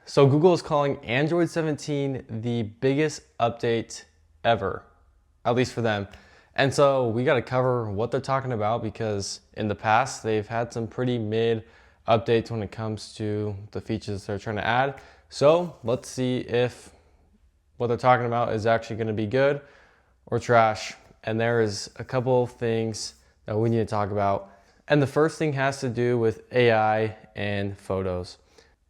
So Google is calling Android 17 the biggest update ever, at least for them. And so we got to cover what they're talking about because in the past they've had some pretty mid updates when it comes to the features they're trying to add. So let's see if what they're talking about is actually going to be good or trash. And there is a couple of things that we need to talk about. And the first thing has to do with AI and photos.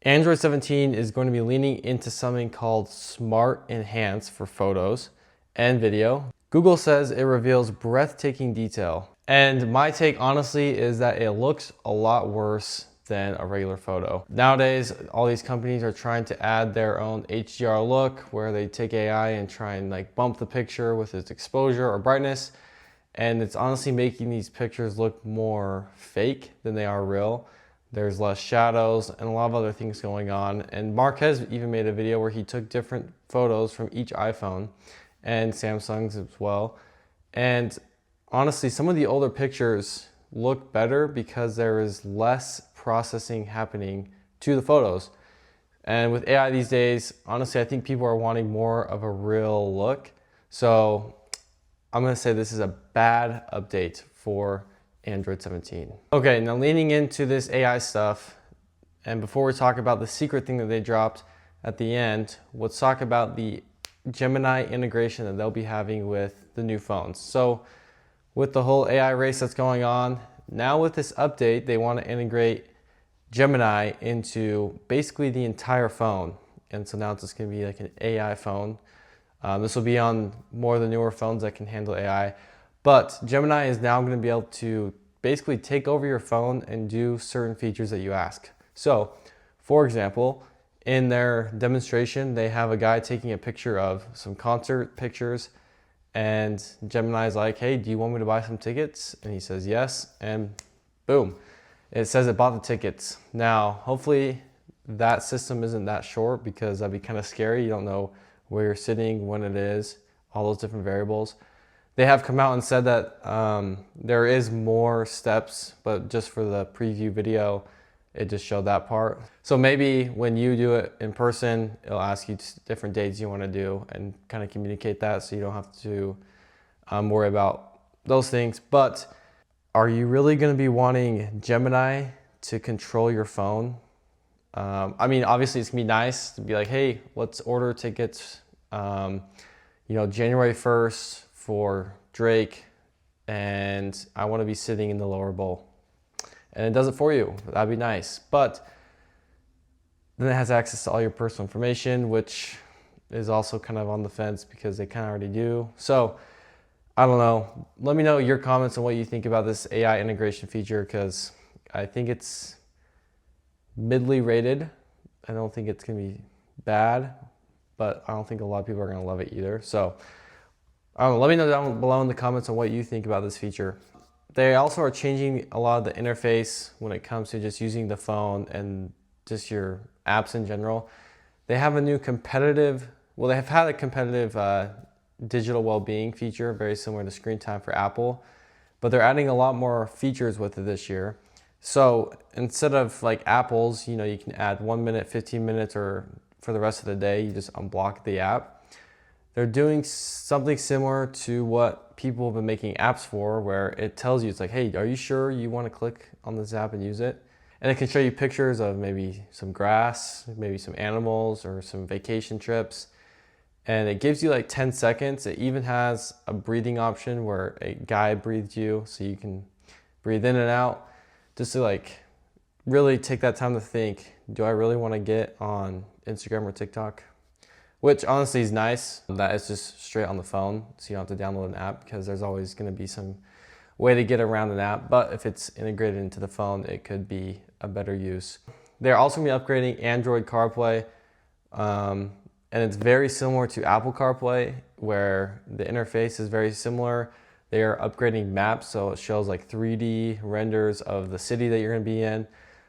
Android 17 is going to be leaning into something called Smart Enhance for photos and video. Google says it reveals breathtaking detail. And my take, honestly, is that it looks a lot worse than a regular photo. Nowadays, all these companies are trying to add their own HDR look where they take AI and try and like bump the picture with its exposure or brightness. And it's honestly making these pictures look more fake than they are real. There's less shadows and a lot of other things going on. And Mark has even made a video where he took different photos from each iPhone and Samsung's as well. And honestly, some of the older pictures look better because there is less processing happening to the photos. And with AI these days, honestly, I think people are wanting more of a real look. So I'm gonna say this is a bad update for Android 17. Okay, now leaning into this AI stuff, and before we talk about the secret thing that they dropped at the end, let's talk about the Gemini integration that they'll be having with the new phones. So with the whole AI race that's going on, now with this update, they want to integrate Gemini into basically the entire phone. And so now it's just gonna be like an AI phone. This will be on more of the newer phones that can handle AI. But Gemini is now going to be able to basically take over your phone and do certain features that you ask. So, for example, in their demonstration, they have a guy taking a picture of some concert pictures, and Gemini is like, hey, do you want me to buy some tickets? And he says yes, and boom, it says it bought the tickets. Now, hopefully that system isn't that short because that'd be kind of scary. You don't know where you're sitting, when it is, all those different variables. They have come out and said that there is more steps, but just for the preview video, it just showed that part. So maybe when you do it in person, it'll ask you different dates you want to do and kind of communicate that so you don't have to worry about those things. But are you really going to be wanting Gemini to control your phone? I mean, obviously it's gonna be nice to be like, hey, let's order tickets, January 1st for Drake, and I want to be sitting in the lower bowl. And it does it for you. That'd be nice. But then it has access to all your personal information, which is also kind of on the fence because they kind of already do. So I don't know. Let me know your comments on what you think about this AI integration feature because I think it's midly rated. I don't think it's gonna be bad, but I don't think a lot of people are gonna love it either. So I don't know, let me know down below in the comments on what you think about this feature. They also are changing a lot of the interface when it comes to just using the phone and just your apps in general. They have a new competitive, well, they have had a competitive digital well-being feature, very similar to Screen Time for Apple, but they're adding a lot more features with it this year. So instead of like Apple's, you can add 1 minute, 15 minutes, or for the rest of the day, you just unblock the app. They're doing something similar to what people have been making apps for, where it tells you, it's like, hey, are you sure you want to click on this app and use it? And it can show you pictures of maybe some grass, maybe some animals, or some vacation trips. And it gives you like 10 seconds. It even has a breathing option where a guy breathed you, so you can breathe in and out. Just to like really take that time to think, do I really want to get on Instagram or TikTok? Which honestly is nice that it's just straight on the phone, so you don't have to download an app because there's always going to be some way to get around an app. But if it's integrated into the phone, it could be a better use. They're also going to be upgrading Android CarPlay, and it's very similar to Apple CarPlay, where the interface is very similar. They are upgrading maps, so it shows like 3D renders of the city that you're going to be in.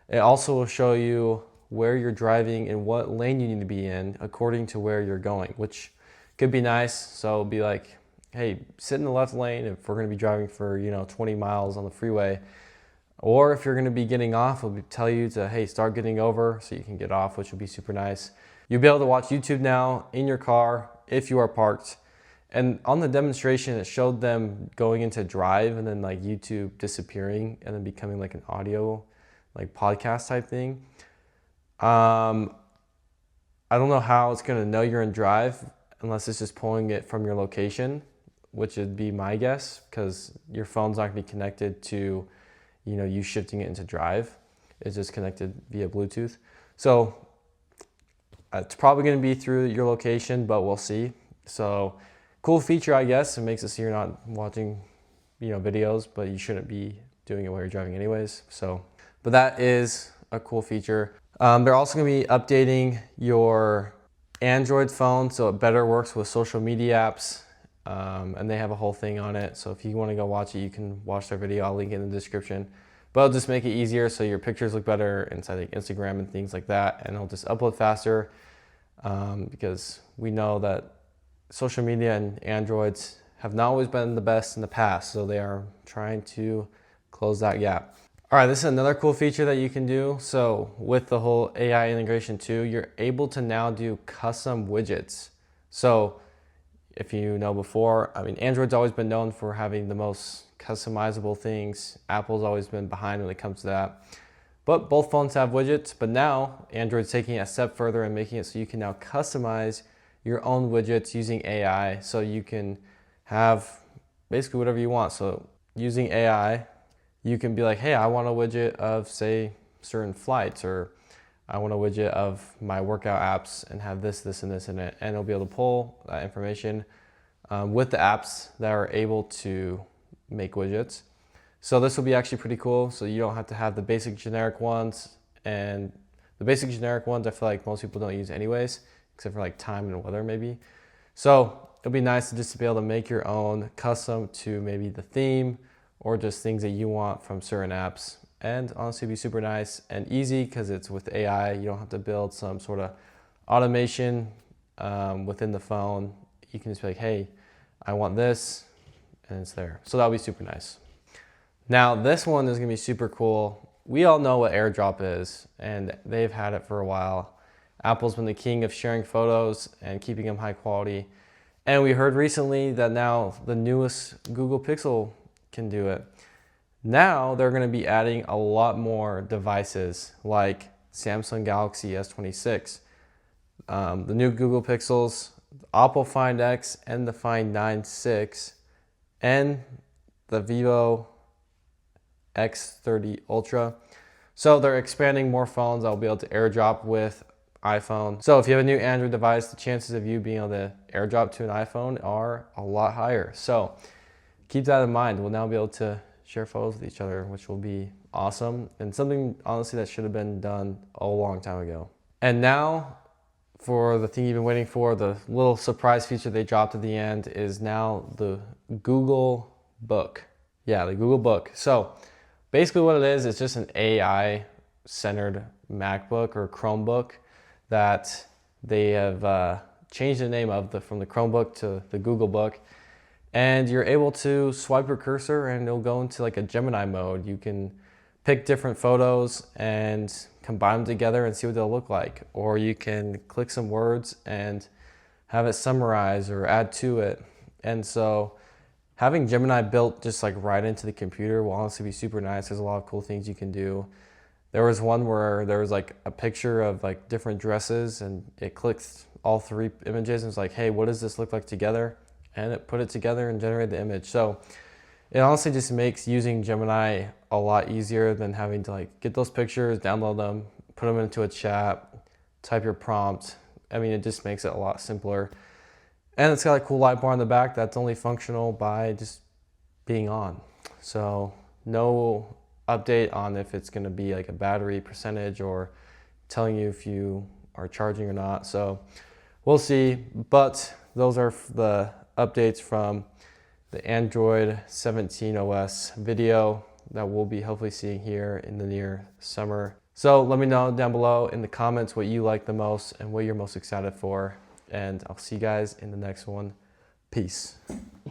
It also will show you where you're driving and what lane you need to be in according to where you're going, which could be nice. So it'll be like, hey, sit in the left lane if we're going to be driving for 20 miles on the freeway. Or if you're going to be getting off, it'll tell you to, hey, start getting over so you can get off, which will be super nice. You'll be able to watch YouTube now in your car if you are parked. And on the demonstration, it showed them going into drive and then like YouTube disappearing and then becoming like an audio, like podcast type thing. I don't know how it's going to know you're in drive unless it's just pulling it from your location, which would be my guess, because your phone's not going to be connected to, you know, you shifting it into drive. It's just connected via Bluetooth. So it's probably going to be through your location, but we'll see. So cool feature, I guess. It makes it so you're not watching, you know, videos, but you shouldn't be doing it while you're driving anyways. So, but that is a cool feature. They're also going to be updating your Android phone so it better works with social media apps. And they have a whole thing on it. So if you want to go watch it, you can watch their video. I'll link it in the description. But it'll just make it easier so your pictures look better inside like Instagram and things like that. And it'll just upload faster because we know that social media and Androids have not always been the best in the past. So they are trying to close that gap. All right, this is another cool feature that you can do. So with the whole AI integration too, you're able to now do custom widgets. So if you know before, I mean, Android's always been known for having the most customizable things. Apple's always been behind when it comes to that. But both phones have widgets, but now Android's taking it a step further and making it so you can now customize your own widgets using AI. So you can have basically whatever you want. So using AI, you can be like, hey, I want a widget of, say, certain flights, or I want a widget of my workout apps and have this, this, and this in it. And it'll be able to pull that information with the apps that are able to make widgets. So this will be actually pretty cool. So you don't have to have the basic generic ones. And the basic generic ones, I feel like most people don't use anyways, except for like time and weather maybe. So it'll be nice to just be able to make your own custom to maybe the theme or just things that you want from certain apps. And honestly, it'd be super nice and easy because it's with AI. You don't have to build some sort of automation within the phone. You can just be like, hey, I want this, and it's there. So that'll be super nice. Now, this one is gonna be super cool. We all know what AirDrop is, and they've had it for a while. Apple's been the king of sharing photos and keeping them high quality. And we heard recently that now the newest Google Pixel can do it. Now they're going to be adding a lot more devices like Samsung Galaxy S26, the new Google Pixels, the Oppo Find X and the Find 9.6, and the Vivo X30 Ultra. So they're expanding more phones that will be able to AirDrop with iPhone. So if you have a new Android device, the chances of you being able to AirDrop to an iPhone are a lot higher. So keep that in mind. We'll now be able to share photos with each other, which will be awesome and something honestly that should have been done a long time ago. And now for the thing you've been waiting for, the little surprise feature they dropped at the end is now the Google Book. Yeah, the Google Book. So basically what it is, it's just an AI centered MacBook or Chromebook that they have changed the name of from the Chromebook to the Google Book. And you're able to swipe your cursor and it'll go into like a Gemini mode. You can pick different photos and combine them together and see what they'll look like. Or you can click some words and have it summarize or add to it. And so having Gemini built just like right into the computer will honestly be super nice. There's a lot of cool things you can do. There was one where there was like a picture of like different dresses and it clicked all three images and it's like, hey, what does this look like together? And it put it together and generated the image. So it honestly just makes using Gemini a lot easier than having to like get those pictures, download them, put them into a chat, type your prompt. I mean, it just makes it a lot simpler. And it's got a cool light bar on the back that's only functional by just being on. So no update on if it's gonna be like a battery percentage or telling you if you are charging or not. So we'll see, but those are the updates from the Android 17 OS video that we'll be hopefully seeing here in the near summer. So let me know down below in the comments what you like the most and what you're most excited for. And I'll see you guys in the next one. Peace.